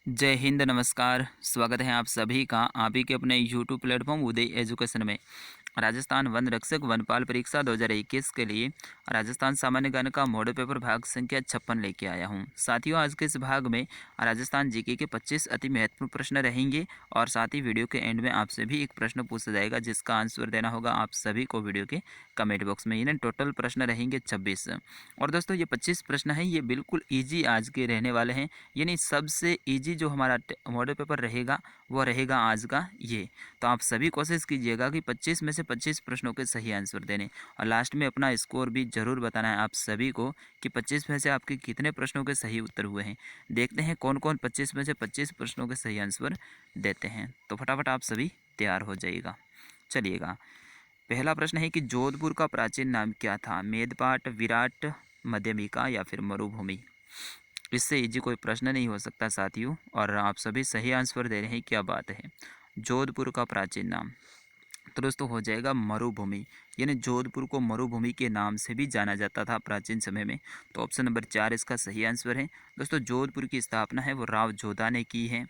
जय हिंद, नमस्कार। स्वागत है आप सभी का आप ही के अपने यूट्यूब प्लेटफॉर्म उदय एजुकेशन में। राजस्थान वन रक्षक वनपाल परीक्षा 2021 के लिए राजस्थान सामान्य ज्ञान का मॉडल पेपर भाग संख्या 56 लेके आया हूं। साथियों, आज के इस भाग में राजस्थान जीके के 25 अति महत्वपूर्ण प्रश्न रहेंगे और साथ ही वीडियो के एंड में आपसे भी एक प्रश्न पूछा जाएगा जिसका आंसर देना होगा आप सभी को वीडियो के कमेंट बॉक्स में। यानी टोटल प्रश्न रहेंगे 26। और दोस्तों, ये 25 प्रश्न हैं, ये बिल्कुल ईजी आज के रहने वाले हैं। यानी सबसे ईजी जो हमारा मॉडल पेपर रहेगा वो रहेगा आज का ये। तो आप सभी कोशिश कीजिएगा कि 25 में से 25 प्रश्नों के सही आंसर देने और लास्ट में अपना स्कोर भी जरूर बताना है आप सभी को कि 25 में से आपके कितने प्रश्नों के सही उत्तर हुए हैं। देखते हैं कौन कौन 25 में से 25 प्रश्नों के सही आंसर देते हैं। तो फटाफट आप सभी तैयार हो जाइएगा। चलिएगा, पहला प्रश्न है कि जोधपुर का प्राचीन नाम क्या था? मेदपाट, विराट, मध्यमिका या फिर मरुभूमि? इससे इजी कोई प्रश्न नहीं हो सकता साथियों, और आप सभी सही आंसर दे रहे हैं, क्या बात है। जोधपुर का प्राचीन नाम तो दोस्तों हो जाएगा मरुभूमि। यानी जोधपुर को मरुभूमि के नाम से भी जाना जाता था प्राचीन समय में। तो ऑप्शन नंबर 4 इसका सही आंसर है। दोस्तों, जोधपुर की स्थापना है वो राव जोधा ने की है।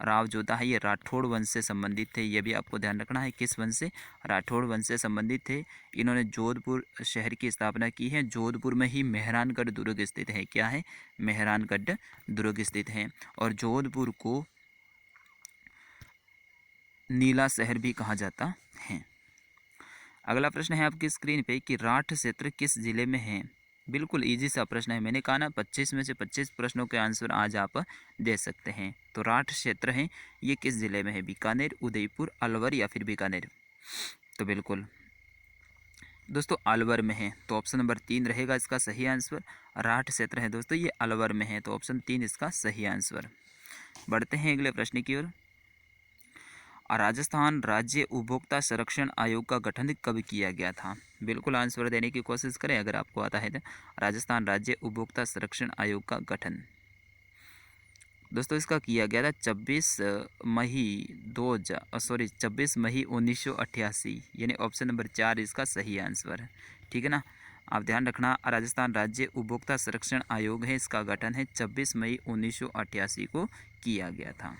राव जोधा है, ये राठौड़ वंश से संबंधित थे। ये भी आपको ध्यान रखना है, किस वंश से? राठौड़ वंश से संबंधित थे। इन्होंने जोधपुर शहर की स्थापना की है। जोधपुर में ही मेहरानगढ़ दुर्ग स्थित है। क्या है? मेहरानगढ़ दुर्ग स्थित है। और जोधपुर को नीला शहर भी कहा जाता है। अगला प्रश्न है आपकी स्क्रीन पे कि राठ क्षेत्र किस जिले में है? बिल्कुल इजी सा प्रश्न है। मैंने कहा ना 25 में से 25 प्रश्नों के आंसर आज आप दे सकते हैं। तो राठ क्षेत्र है, ये किस जिले में है? बीकानेर, उदयपुर, अलवर या फिर बीकानेर? तो बिल्कुल दोस्तों अलवर में है। तो ऑप्शन नंबर 3 रहेगा इसका सही आंसर। राठ क्षेत्र है दोस्तों, ये अलवर में है। तो ऑप्शन 3 इसका सही आंसर। बढ़ते हैं अगले प्रश्न की ओर। राजस्थान राज्य उपभोक्ता संरक्षण आयोग का गठन कब किया गया था? बिल्कुल आंसर देने की कोशिश करें अगर आपको आता है तो। राजस्थान राज्य उपभोक्ता संरक्षण आयोग का गठन दोस्तों इसका किया गया था 26 मई 1988। यानी ऑप्शन नंबर 4 इसका सही आंसर है। ठीक है ना, आप ध्यान रखना। राजस्थान राज्य उपभोक्ता संरक्षण आयोग है, इसका गठन है 26 मई 1988 को किया गया था।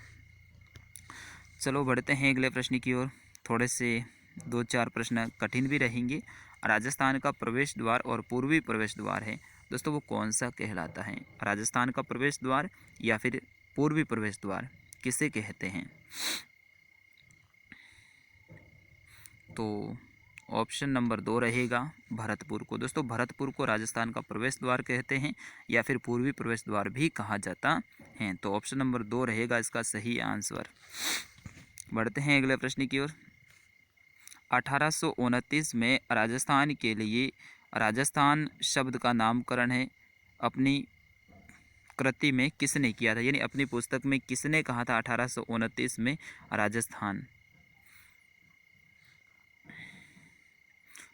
चलो बढ़ते हैं अगले प्रश्न की ओर। थोड़े से 2-4 प्रश्न कठिन भी रहेंगे। राजस्थान का प्रवेश द्वार और पूर्वी प्रवेश द्वार है दोस्तों, वो कौन सा कहलाता है? राजस्थान का प्रवेश द्वार या फिर पूर्वी प्रवेश द्वार, किसे कहते हैं? तो ऑप्शन नंबर 2 रहेगा भरतपुर को। दोस्तों भरतपुर को राजस्थान का प्रवेश द्वार कहते हैं या फिर पूर्वी प्रवेश द्वार भी कहा जाता है। तो ऑप्शन नंबर 2 रहेगा इसका सही आंसर। बढ़ते हैं अगले प्रश्न की ओर। 1829 में राजस्थान के लिए राजस्थान शब्द का नामकरण है अपनी कृति में किसने किया था? यानी अपनी पुस्तक में किसने कहा था 1829 में राजस्थान?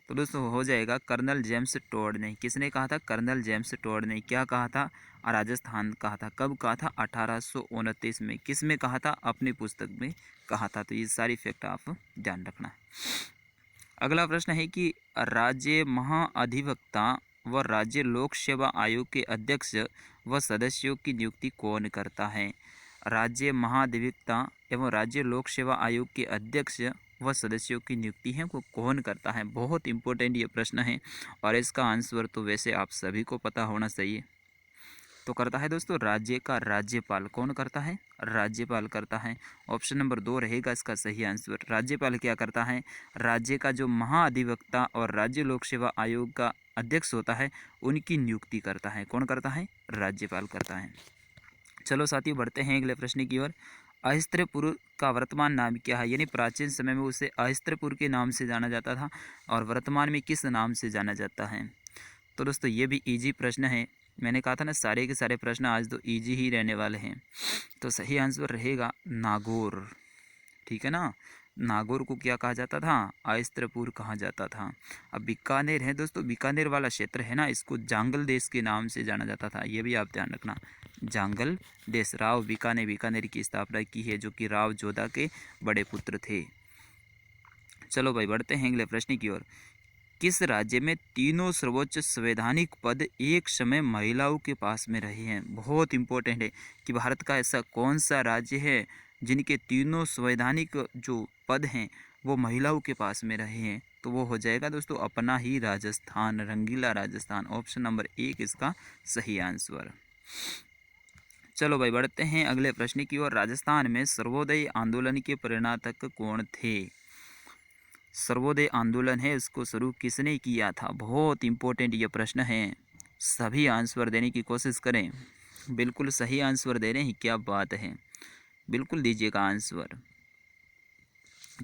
तो दोस्तों हो जाएगा कर्नल जेम्स टोड ने। किसने कहा था? कर्नल जेम्स टोड ने। क्या कहा था? राजस्थान कहा था। कब कहा था? 1829 में। किस में कहा था? अपनी पुस्तक में कहा था। तो ये सारी फैक्ट आप ध्यान रखना। अगला प्रश्न है कि राज्य महाअधिवक्ता व राज्य लोक सेवा आयोग के अध्यक्ष व सदस्यों की नियुक्ति कौन करता है? राज्य महाधिवक्ता एवं राज्य लोक सेवा आयोग के अध्यक्ष व सदस्यों की नियुक्ति है वो कौन करता है? बहुत इंपॉर्टेंट ये प्रश्न है और इसका आंसर तो वैसे आप सभी को पता होना चाहिए। तो करता है दोस्तों राज्य का राज्यपाल। कौन करता है? राज्यपाल करता है। ऑप्शन नंबर 2 रहेगा इसका सही आंसर। राज्यपाल क्या करता है? राज्य का जो महाअधिवक्ता और राज्य लोक सेवा आयोग का अध्यक्ष होता है उनकी नियुक्ति करता है। कौन करता है? राज्यपाल करता है। चलो साथियों बढ़ते हैं अगले प्रश्न की ओर। अहिस्त्रपुर का वर्तमान नाम क्या है? यानी प्राचीन समय में उसे अहिस्त्रपुर के नाम से जाना जाता था और वर्तमान में किस नाम से जाना जाता है? तो दोस्तों ये भी इजी प्रश्न है। मैंने कहा था ना सारे के सारे प्रश्न आज तो इजी ही रहने वाले हैं। तो सही आंसर रहेगा नागौर। ठीक है ना, नागौर को क्या कहा जाता था? अहिस्त्रपुर कहा जाता था। अब बीकानेर है दोस्तों, बीकानेर वाला क्षेत्र है ना, इसको जांगल देश के नाम से जाना जाता था। ये भी आप ध्यान रखना। जांगल देश। राव बीकानेर की स्थापना की है जो कि राव जोधा के बड़े पुत्र थे। चलो भाई बढ़ते हैं अगले प्रश्न की ओर। किस राज्य में तीनों सर्वोच्च संवैधानिक पद एक समय महिलाओं के पास में रहे हैं? बहुत इंपॉर्टेंट है कि भारत का ऐसा कौन सा राज्य है जिनके तीनों संवैधानिक जो पद हैं वो महिलाओं के पास में रहे हैं? तो वो हो जाएगा दोस्तों अपना ही राजस्थान, रंगीला राजस्थान। ऑप्शन नंबर 1 इसका सही आंसर। चलो भाई बढ़ते हैं अगले प्रश्न की ओर। राजस्थान में सर्वोदय आंदोलन के प्रेरणातक कौन थे? सर्वोदय आंदोलन है इसको शुरू किसने किया था? बहुत इंपॉर्टेंट ये प्रश्न है, सभी आंसर देने की कोशिश करें। बिल्कुल सही आंसर दे रहे हैं, क्या बात है, बिल्कुल दीजिएगा आंसर।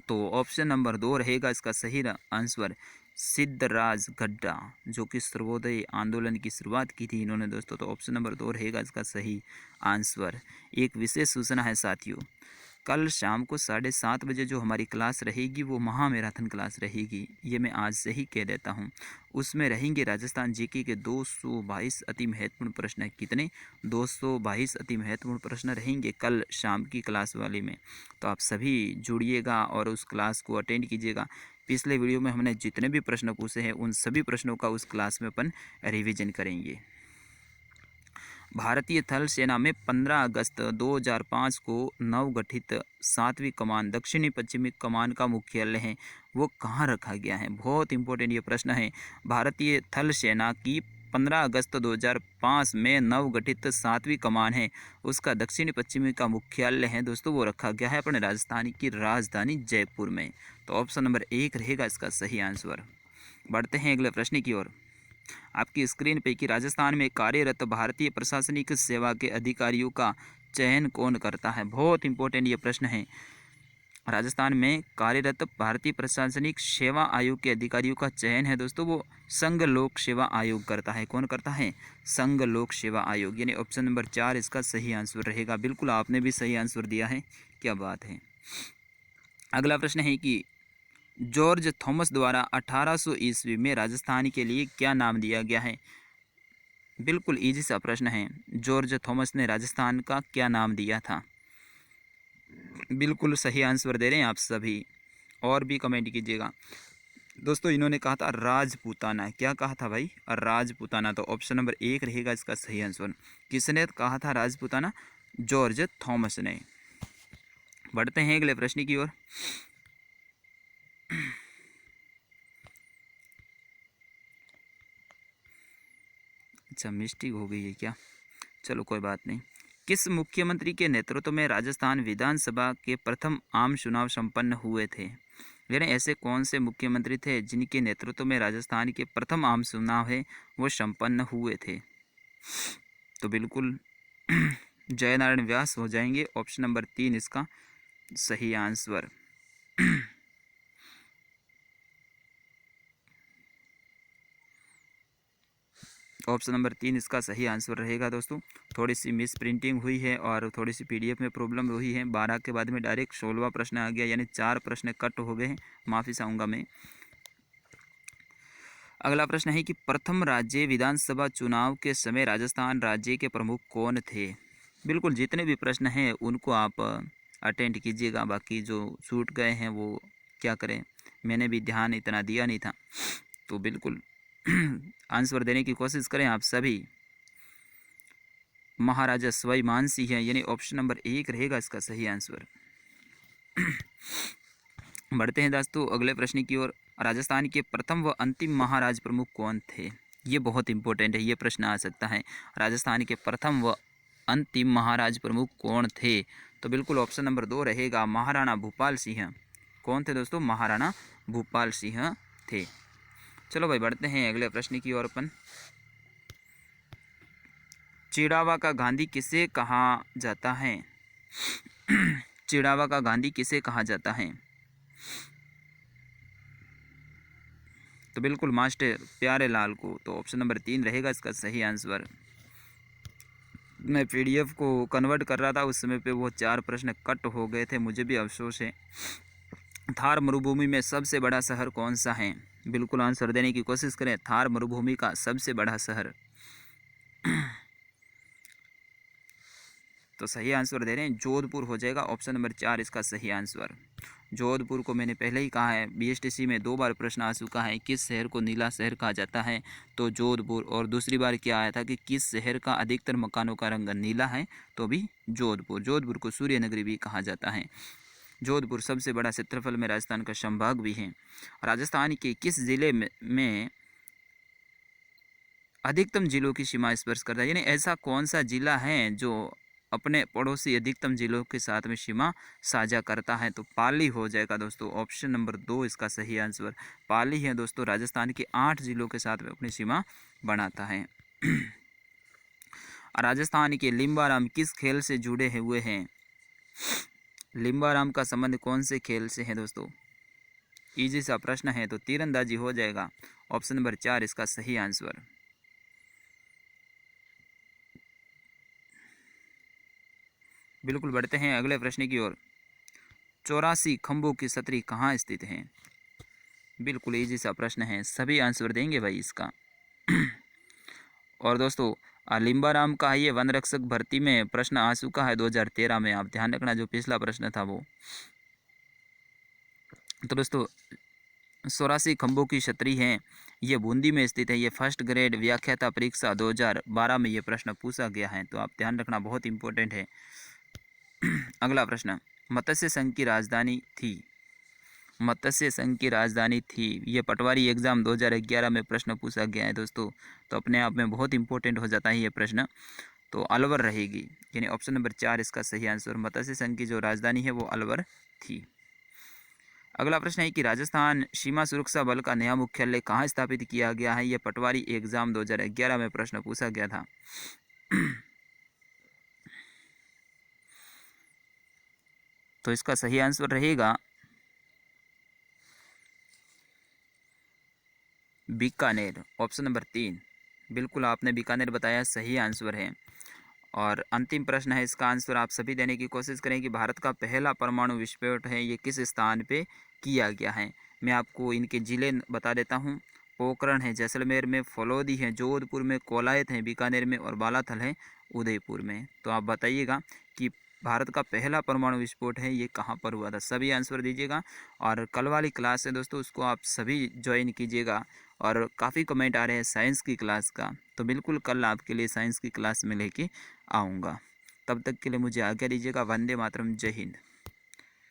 तो ऑप्शन नंबर 2 रहेगा इसका सही आंसर, सिद्धराज गड्ढा, जो कि सर्वोदय आंदोलन की शुरुआत की थी इन्होंने दोस्तों। तो ऑप्शन नंबर 2 रहेगा इसका सही आंसर। एक विशेष सूचना है साथियों, कल शाम को 7:30 बजे जो हमारी क्लास रहेगी वो महामैराथन क्लास रहेगी, ये मैं आज से ही कह देता हूँ। उसमें रहेंगे राजस्थान जीके के 222 अति महत्वपूर्ण प्रश्न। कितने? 222 अति महत्वपूर्ण प्रश्न रहेंगे कल शाम की क्लास वाले में। तो आप सभी जुड़िएगा और उस क्लास को अटेंड कीजिएगा। पिछले वीडियो में हमने जितने भी प्रश्न पूछे हैं उन सभी प्रश्नों का उस क्लास में अपन रिविजन करेंगे। भारतीय थल सेना में 15 अगस्त 2005 को नवगठित 7वीं कमान दक्षिणी पश्चिमी कमान का मुख्यालय है वो कहाँ रखा गया है? बहुत इंपॉर्टेंट ये प्रश्न है। भारतीय थल सेना की 15 अगस्त 2005 में नवगठित 7वीं कमान है, उसका दक्षिणी पश्चिमी का मुख्यालय है दोस्तों, वो रखा गया है अपने राजस्थान की राजधानी जयपुर में। तो ऑप्शन नंबर 1 रहेगा इसका सही आंसर। बढ़ते हैं अगले प्रश्न की ओर। आपकी स्क्रीन पे कि राजस्थान में कार्यरत भारतीय प्रशासनिक सेवा के अधिकारियों का चयन कौन करता है? बहुत इंपॉर्टेंट ये प्रश्न है। राजस्थान में कार्यरत भारतीय प्रशासनिक सेवा आयोग के अधिकारियों का चयन है दोस्तों वो संघ लोक सेवा आयोग करता है। कौन करता है? संघ लोक सेवा आयोग, यानी ऑप्शन नंबर 4 इसका सही आंसर रहेगा। बिल्कुल आपने भी सही आंसर दिया है, क्या बात है। अगला प्रश्न है कि जॉर्ज थॉमस द्वारा 1800 ईस्वी में राजस्थान के लिए क्या नाम दिया गया है? बिल्कुल इजी सा प्रश्न है, जॉर्ज थॉमस ने राजस्थान का क्या नाम दिया था? बिल्कुल सही आंसर दे रहे हैं आप सभी, और भी कमेंट कीजिएगा दोस्तों। इन्होंने कहा था राजपूताना। क्या कहा था भाई? राजपूताना। तो ऑप्शन नंबर 1 रहेगा इसका सही आंसर। किसने कहा था राजपूताना? जॉर्ज थॉमस ने। बढ़ते हैं अगले प्रश्न की ओर। अच्छा मिस्टेक हो गई है क्या? चलो कोई बात नहीं। किस मुख्यमंत्री के नेतृत्व में राजस्थान विधानसभा के प्रथम आम चुनाव संपन्न हुए थे? यानी ऐसे कौन से मुख्यमंत्री थे जिनके नेतृत्व में राजस्थान के प्रथम आम चुनाव है वो संपन्न हुए थे? तो बिल्कुल जयनारायण व्यास हो जाएंगे। ऑप्शन नंबर 3 इसका सही आंसर। ऑप्शन नंबर 3 इसका सही आंसर रहेगा दोस्तों। थोड़ी सी मिस प्रिंटिंग हुई है और थोड़ी सी पीडीएफ में प्रॉब्लम हुई है। 12 के बाद में डायरेक्ट 16वां प्रश्न आ गया, यानी 4 प्रश्न कट हो गए हैं, माफ़ी चाहूँगा मैं। अगला प्रश्न है कि प्रथम राज्य विधानसभा चुनाव के समय राजस्थान राज्य के प्रमुख कौन थे? बिल्कुल जितने भी प्रश्न हैं उनको आप अटेंड कीजिएगा, बाकी जो छूट गए हैं वो क्या करें, मैंने भी ध्यान इतना दिया नहीं था। तो बिल्कुल आंसर देने की कोशिश करें आप सभी। महाराजा सवाई मानसिंह है, यानी ऑप्शन नंबर 1 रहेगा इसका सही आंसर। बढ़ते हैं दोस्तों अगले प्रश्न की ओर। राजस्थान के प्रथम व अंतिम महाराज प्रमुख कौन थे? ये बहुत इंपॉर्टेंट है, ये प्रश्न आ सकता है। राजस्थान के प्रथम व अंतिम महाराज प्रमुख कौन थे? तो बिल्कुल ऑप्शन नंबर 2 रहेगा, महाराणा भूपाल सिंह। कौन थे दोस्तों? महाराणा भूपाल सिंह थे। चलो भाई बढ़ते हैं अगले प्रश्न की ओर अपन। चिड़ावा का गांधी किसे कहा जाता है? चिड़ावा का गांधी किसे कहा जाता है? तो बिल्कुल मास्टर प्यारे लाल को। तो ऑप्शन नंबर 3 रहेगा इसका सही आंसर। मैं पीडीएफ को कन्वर्ट कर रहा था उस समय पे वो 4 प्रश्न कट हो गए थे, मुझे भी अफसोस है। थार मरुभूमि में सबसे बड़ा शहर कौन सा है? बिल्कुल आंसर देने की कोशिश करें। थार मरुभूमि का सबसे बड़ा शहर। तो सही आंसर दे रहे हैं जोधपुर हो जाएगा। ऑप्शन नंबर 4 इसका सही आंसर। जोधपुर को मैंने पहले ही कहा है, बीएसटीसी में 2 बार प्रश्न आ चुका है, किस शहर को नीला शहर कहा जाता है, तो जोधपुर। और दूसरी बार क्या आया था कि किस शहर का अधिकतर मकानों का रंग नीला है, तो भी जोधपुर। जोधपुर को सूर्य नगरी भी कहा जाता है। जोधपुर सबसे बड़ा क्षेत्रफल में राजस्थान का संभाग भी है। राजस्थान के किस जिले में अधिकतम जिलों की सीमा स्पर्श करता है, यानी ऐसा कौन सा जिला है जो अपने पड़ोसी अधिकतम जिलों के साथ में सीमा साझा करता है, तो पाली हो जाएगा दोस्तों। ऑप्शन नंबर 2 इसका सही आंसर पाली है दोस्तों। राजस्थान के 8 जिलों के साथ में अपनी सीमा बनाता है। राजस्थान के लिम्बाराम किस खेल से जुड़े हुए हैं? लिम्बाराम का संबंध कौन से खेल से है दोस्तों? इजी सा प्रश्न है, तो तीरंदाजी हो जाएगा। ऑप्शन नंबर 4 इसका सही आंसर। बिल्कुल बढ़ते हैं अगले प्रश्न की ओर। 84 खंभों की छतरी कहाँ स्थित है? बिल्कुल इजी सा प्रश्न है, सभी आंसर देंगे भाई इसका। और दोस्तों लिम्बाराम का ये वन रक्षक भर्ती में प्रश्न आ चुका है 2013 में, आप ध्यान रखना, जो पिछला प्रश्न था वो। तो दोस्तों 84 खंभों की छतरी है, ये बूंदी में स्थित है। ये फर्स्ट ग्रेड व्याख्याता परीक्षा 2012 में ये प्रश्न पूछा गया है, तो आप ध्यान रखना, बहुत इंपॉर्टेंट है। अगला प्रश्न, मत्स्य संघ की राजधानी थी। मत्स्य संघ की राजधानी थी, ये पटवारी एग्जाम 2011 में प्रश्न पूछा गया है दोस्तों, तो अपने आप में बहुत इंपॉर्टेंट हो जाता है ये प्रश्न। तो अलवर रहेगी, यानी ऑप्शन नंबर 4 इसका सही आंसर। मत्स्य संघ की जो राजधानी है वो अलवर थी। अगला प्रश्न है कि राजस्थान सीमा सुरक्षा बल का नया मुख्यालय कहाँ स्थापित किया गया है? ये पटवारी एग्जाम 2011 में प्रश्न पूछा गया था। तो इसका सही आंसर रहेगा बीकानेर, ऑप्शन नंबर 3। बिल्कुल आपने बीकानेर बताया, सही आंसर है। और अंतिम प्रश्न है, इसका आंसर आप सभी देने की कोशिश करें कि भारत का पहला परमाणु विस्फोट है ये किस स्थान पे किया गया है? मैं आपको इनके ज़िले बता देता हूँ। पोखरण है जैसलमेर में, फलौदी है जोधपुर में, कोलायत है बीकानेर में, और बालाथल है उदयपुर में। तो आप बताइएगा कि भारत का पहला परमाणु विस्फोट है ये कहाँ पर हुआ था? सभी आंसर दीजिएगा। और कल वाली क्लास है दोस्तों, उसको आप सभी ज्वाइन कीजिएगा। और काफ़ी कमेंट आ रहे हैं साइंस की क्लास का, तो बिल्कुल कल आपके लिए साइंस की क्लास में लेके आऊँगा। तब तक के लिए मुझे आज्ञा दीजिएगा। वंदे मातरम, जय हिंद।